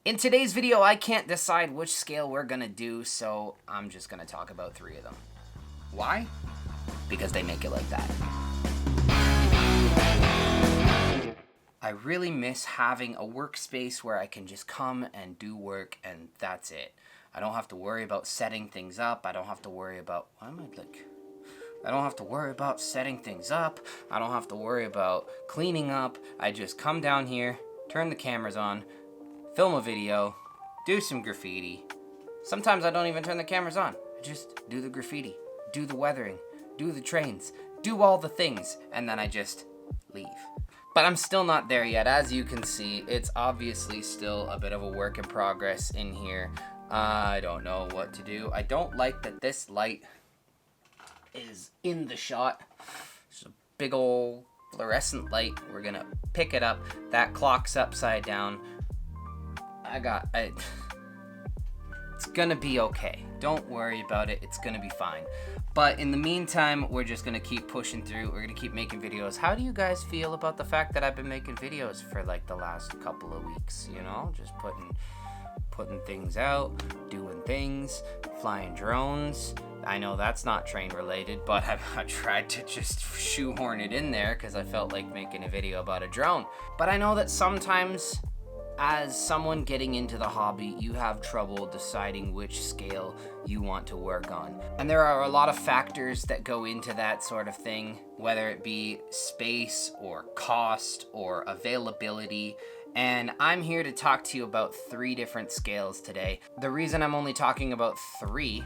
In today's video, I can't decide which scale we're gonna do, so I'm just gonna talk about 3 of them. Why? Because they make it like that. I really miss having a workspace where I can just come and do work and that's it. I don't have to worry about setting things up. I don't have to worry about, I don't have to worry about setting things up. I don't have to worry about cleaning up. I just come down here, turn the cameras on, film a video, do some graffiti. Sometimes I don't even turn the cameras on. I just do the graffiti, do the weathering, do the trains, do all the things, and then I just leave. But I'm still not there yet. As you can see, it's obviously still a bit of a work in progress in here. I don't know what to do. I don't like that this light is in the shot. It's a big old fluorescent light. We're gonna pick it up. That clock's upside down. It's gonna be okay. Don't worry about it. It's gonna be fine. But in the meantime, we're just gonna keep pushing through. We're gonna keep making videos. How do you guys feel about the fact that I've been making videos for like the last couple of weeks? You know, just putting things out, doing things, flying drones. I know that's not train related, but I tried to just shoehorn it in there because I felt like making a video about a drone. But I know that sometimes, as someone getting into the hobby, you have trouble deciding which scale you want to work on. And there are a lot of factors that go into that sort of thing, whether it be space or cost or availability. And I'm here to talk to you about 3 different scales today. The reason I'm only talking about three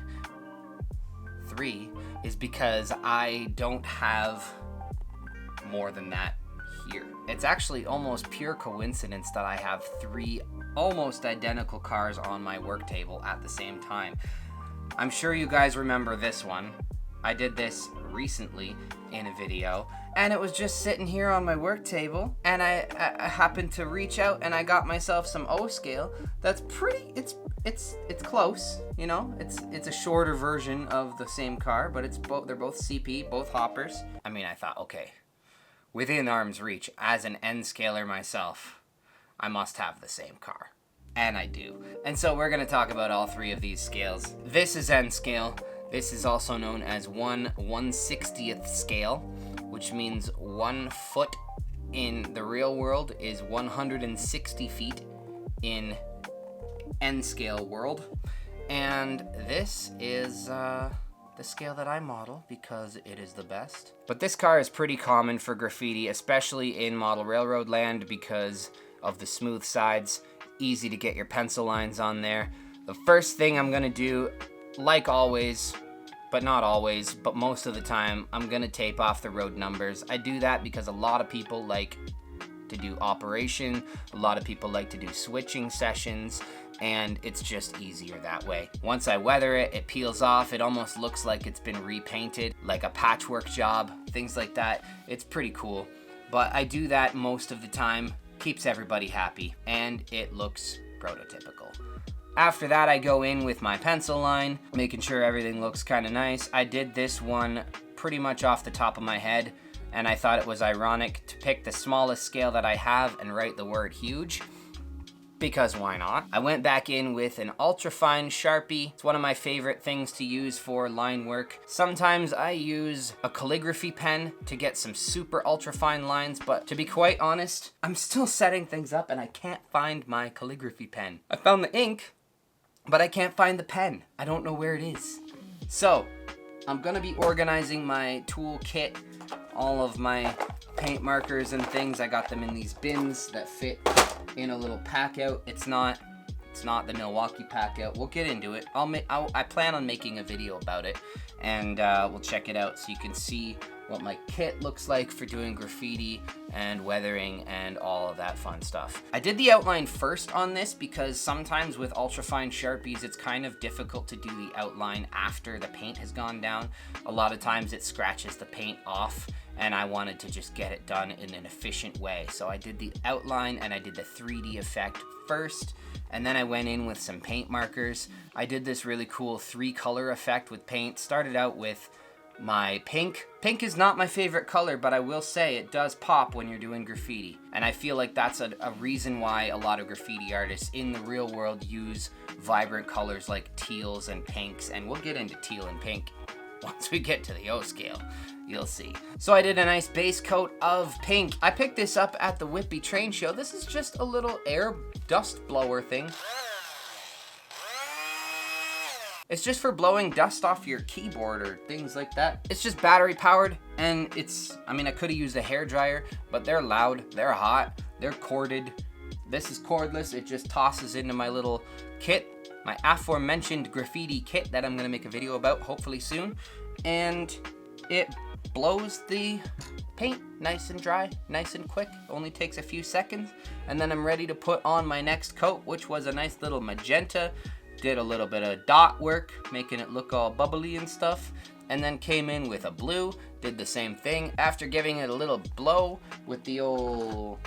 is because I don't have more than that here. It's actually almost pure coincidence that I have 3 almost identical cars on my work table at the same time. I'm sure you guys remember this one. I did this recently in a video, and it was just sitting here on my work table, and I happened to reach out and I got myself some O scale. That's pretty, it's close, you know. It's a shorter version of the same car, but they're both CP, both hoppers. I mean, I thought, okay, within arm's reach, as an N scaler myself, I must have the same car. And I do. And so we're gonna talk about all 3 of these scales. This is N scale. This is also known as 1/160th scale, which means 1 foot in the real world is 160 feet in N scale world. And this is the scale that I model because it is the best. But this car is pretty common for graffiti, especially in model railroad land because of the smooth sides. Easy to get your pencil lines on there. The first thing I'm gonna do, like always, but not always, but most of the time, I'm gonna tape off the road numbers. I do that because a lot of people like to do operation, a lot of people like to do switching sessions, and it's just easier that way. Once I weather it, it peels off. It almost looks like it's been repainted, like a patchwork job, things like that. It's pretty cool. But I do that most of the time, keeps everybody happy, and it looks prototypical. After that, I go in with my pencil line, making sure everything looks kind of nice. I did this one pretty much off the top of my head, and I thought it was ironic to pick the smallest scale that I have and write the word huge, because why not? I went back in with an ultrafine Sharpie. It's one of my favorite things to use for line work. Sometimes I use a calligraphy pen to get some super ultrafine lines, but to be quite honest, I'm still setting things up and I can't find my calligraphy pen. I found the ink, but I can't find the pen. I don't know where it is. So, I'm gonna be organizing my tool kit, all of my paint markers and things. I got them in these bins that fit in a little pack out. It's not the Milwaukee pack out. We'll get into it. I plan on making a video about it, and we'll check it out so you can see what my kit looks like for doing graffiti and weathering and all of that fun stuff. I did the outline first on this because sometimes with ultrafine Sharpies, it's kind of difficult to do the outline after the paint has gone down. A lot of times it scratches the paint off, and I wanted to just get it done in an efficient way. So I did the outline and I did the 3D effect first, and then I went in with some paint markers. I did this really cool 3-color effect with paint. Started out with my pink. Pink is not my favorite color, but I will say it does pop when you're doing graffiti. And I feel like that's a reason why a lot of graffiti artists in the real world use vibrant colors like teals and pinks. And we'll get into teal and pink once we get to the O scale. You'll see. So I did a nice base coat of pink. I picked this up at the Whitby train show. This is just a little air dust blower thing. It's just for blowing dust off your keyboard or things like that. It's just battery powered, and I could have used a hairdryer, but they're loud, they're hot, they're corded. This is cordless. It just tosses into my little kit, my aforementioned graffiti kit that I'm gonna make a video about hopefully soon. And it blows the paint nice and dry, nice and quick. Only takes a few seconds. And then I'm ready to put on my next coat, which was a nice little magenta. Did a little bit of dot work, making it look all bubbly and stuff, and then came in with a blue, did the same thing. After giving it a little blow with the old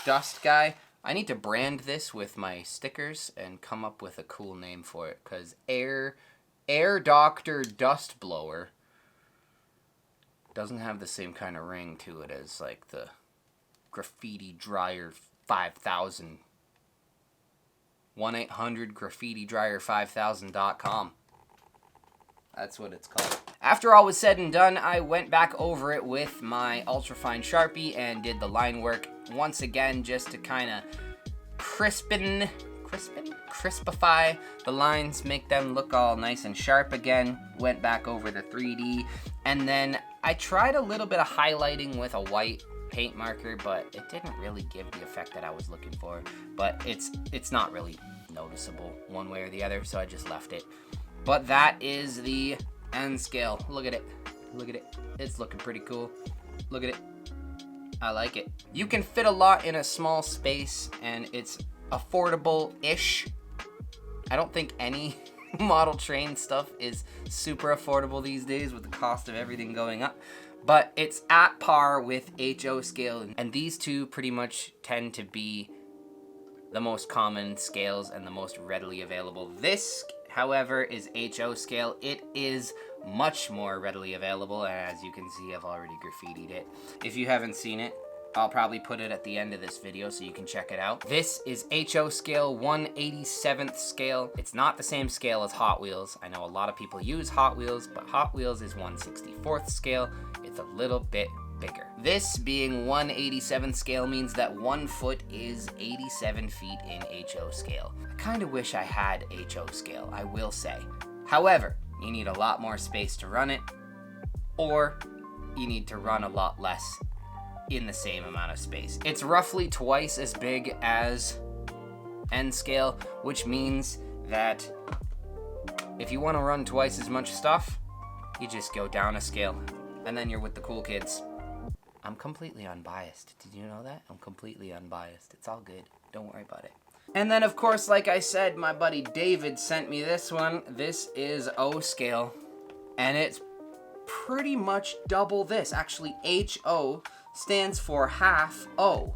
dust guy, I need to brand this with my stickers and come up with a cool name for it, because Air Doctor Dust Blower doesn't have the same kind of ring to it as like the Graffiti Dryer 5000. 1-800-GraffitiDryer5000.com. That's what it's called. After all was said and done, I went back over it with my ultrafine Sharpie and did the line work once again just to kind of crispify the lines, make them look all nice and sharp again. Went back over the 3D, and then I tried a little bit of highlighting with a white paint marker, but it didn't really give the effect that I was looking for. But it's not really noticeable one way or the other, so I just left it. But that is the end scale. Look at it. Look at it. It's looking pretty cool. Look at it. I like it. You can fit a lot in a small space, and it's affordable-ish. I don't think any model train stuff is super affordable these days with the cost of everything going up. But it's at par with HO scale, and these two pretty much tend to be the most common scales and the most readily available. This, however, is HO scale. It is much more readily available, and as you can see, I've already graffitied it. If you haven't seen it, I'll probably put it at the end of this video so you can check it out. This is HO scale, 1/87th scale. It's not the same scale as Hot Wheels. I know a lot of people use Hot Wheels, but Hot Wheels is 1/64th scale. It's a little bit bigger. This being 1/87th scale means that 1 foot is 87 feet in HO scale. I kind of wish I had HO scale, I will say. However, you need a lot more space to run it, or you need to run a lot less in the same amount of space. It's roughly twice as big as N scale, which means that if you want to run twice as much stuff, you just go down a scale, and then you're with the cool kids. I'm completely unbiased. Did you know that? I'm completely unbiased. It's all good. Don't worry about it. And then, of course, like I said, my buddy David sent me this one. This is O scale, and it's pretty much double this. Actually, HO stands for half O.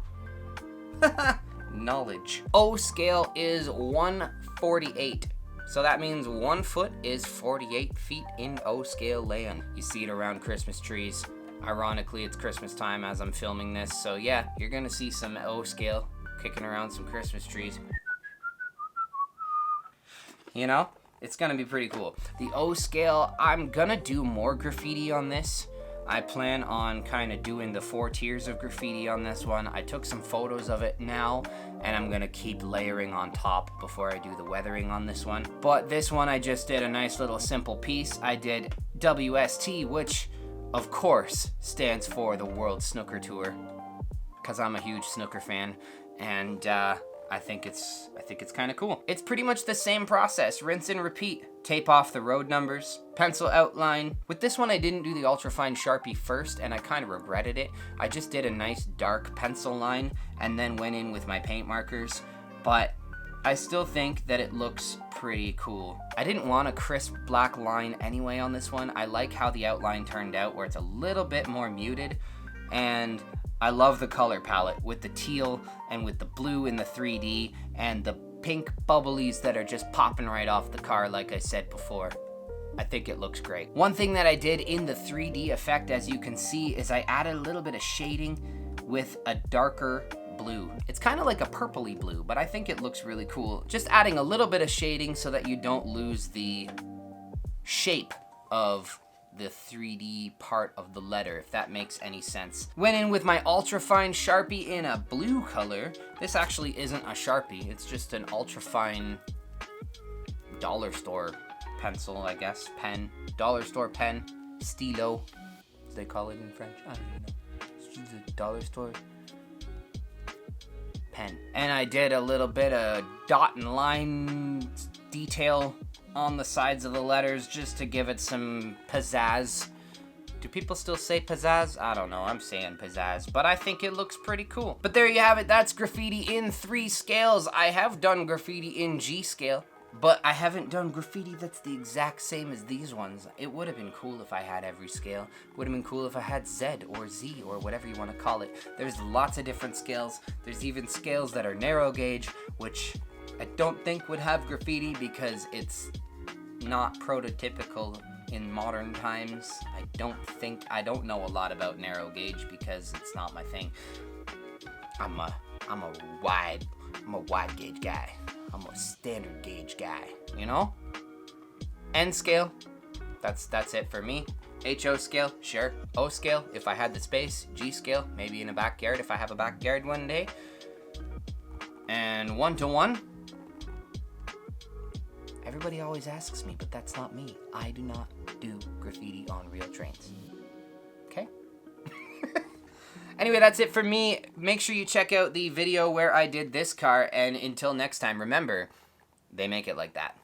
Knowledge. O scale is 1/48. So that means 1 foot is 48 feet in O scale land. You see it around Christmas trees. Ironically, it's Christmas time as I'm filming this. So yeah, you're gonna see some O scale kicking around some Christmas trees. You know, it's gonna be pretty cool. The O scale, I'm gonna do more graffiti on this. I plan on kind of doing the 4 tiers of graffiti on this one. I took some photos of it now, and I'm gonna keep layering on top before I do the weathering on this one. But this one, I just did a nice little simple piece. I did WST, which of course stands for the World Snooker Tour, because I'm a huge snooker fan, and I think it's kind of cool. It's pretty much the same process, rinse and repeat. Tape off the road numbers, pencil outline. With this one, I didn't do the ultrafine Sharpie first, and I kind of regretted it. I just did a nice dark pencil line and then went in with my paint markers, but I still think that it looks pretty cool. I didn't want a crisp black line anyway on this one. I like how the outline turned out, where it's a little bit more muted, and I love the color palette with the teal and with the blue in the 3D and the pink bubblies that are just popping right off the car, like I said before. I think it looks great. One thing that I did in the 3D effect, as you can see, is I added a little bit of shading with a darker blue. It's kind of like a purpley blue, but I think it looks really cool. Just adding a little bit of shading so that you don't lose the shape of the 3D part of the letter, if that makes any sense. Went in with my ultra fine Sharpie in a blue color. This actually isn't a Sharpie, it's just an ultra fine dollar store pencil, I guess, pen, dollar store pen, stylo, as they call it in French. I don't even know. It's just a dollar store pen. And I did a little bit of dot and line detail on the sides of the letters just to give it some pizzazz. Do people still say pizzazz? I don't know, I'm saying pizzazz, but I think it looks pretty cool. But there you have it, that's graffiti in 3 scales. I have done graffiti in G scale, but I haven't done graffiti that's the exact same as these ones. It would have been cool if I had every scale. Would have been cool if I had Z or Z or whatever you want to call it. There's lots of different scales. There's even scales that are narrow gauge, which I don't think would have graffiti because it's not prototypical in modern times. I don't know a lot about narrow gauge because it's not my thing. I'm a wide gauge guy. I'm a standard gauge guy, you know? N scale, that's it for me. HO scale, sure. O scale, if I had the space. G scale, maybe in a backyard if I have a backyard one day. And 1-to-1. Everybody always asks me, but that's not me. I do not do graffiti on real trains. Okay? Anyway, that's it for me. Make sure you check out the video where I did this car, and until next time, remember, they make it like that.